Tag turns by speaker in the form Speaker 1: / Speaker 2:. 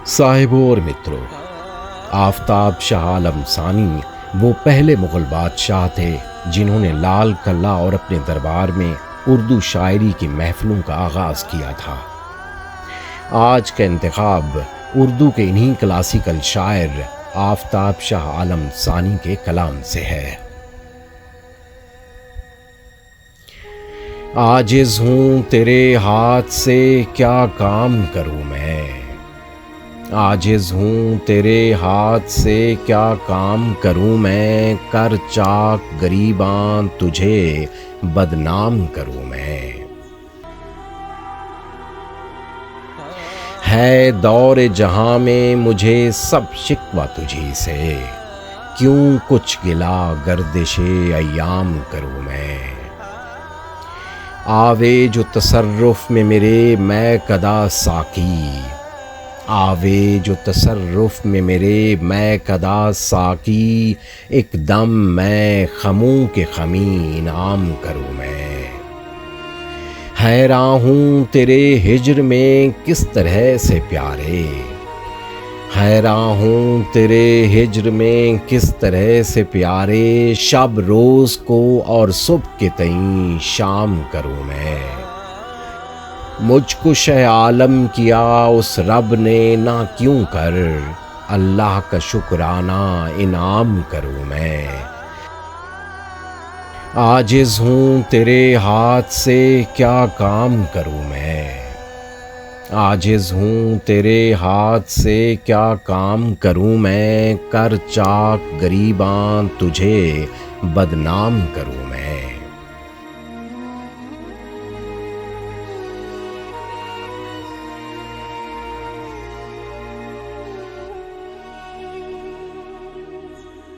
Speaker 1: صاحبوں اور متروں، آفتاب شاہ عالم ثانی وہ پہلے مغل بادشاہ تھے جنہوں نے لال قلعہ اور اپنے دربار میں اردو شاعری کی محفلوں کا آغاز کیا تھا۔ آج کا انتخاب اردو کے انہی کلاسیکل شاعر آفتاب شاہ عالم ثانی کے کلام سے ہے۔ عاجز ہوں تیرے ہاتھ سے کیا کام کروں میں، عاجز ہوں تیرے ہاتھ سے کیا کام کروں میں، کر چاک گریباں تجھے بدنام کروں میں۔ ہے دور جہاں میں مجھے سب شکوہ تجھی سے، کیوں کچھ گلا گردش ایام کروں میں۔ آوے جو تصرف میں میرے میں کدا ساقی، آوے جو تصرف میں میرے میں کدا ساقی، ایک دم میں خموں کے خمی انعام کروں میں۔ حیراں ہوں تیرے ہجر میں کس طرح سے پیارے، حیراں ہوں تیرے ہجر میں کس طرح سے پیارے، شب روز کو اور صبح کے تئیں شام کروں میں۔ مجھ کو شہ عالم کیا اس رب نے نہ کیوں کر، اللہ کا شکرانہ انعام کروں میں۔ عاجز ہوں تیرے ہاتھ سے کیا کام کروں میں، عاجز ہوں تیرے ہاتھ سے کیا کام کروں میں، کر چاک گریباں تجھے بدنام کروں میں۔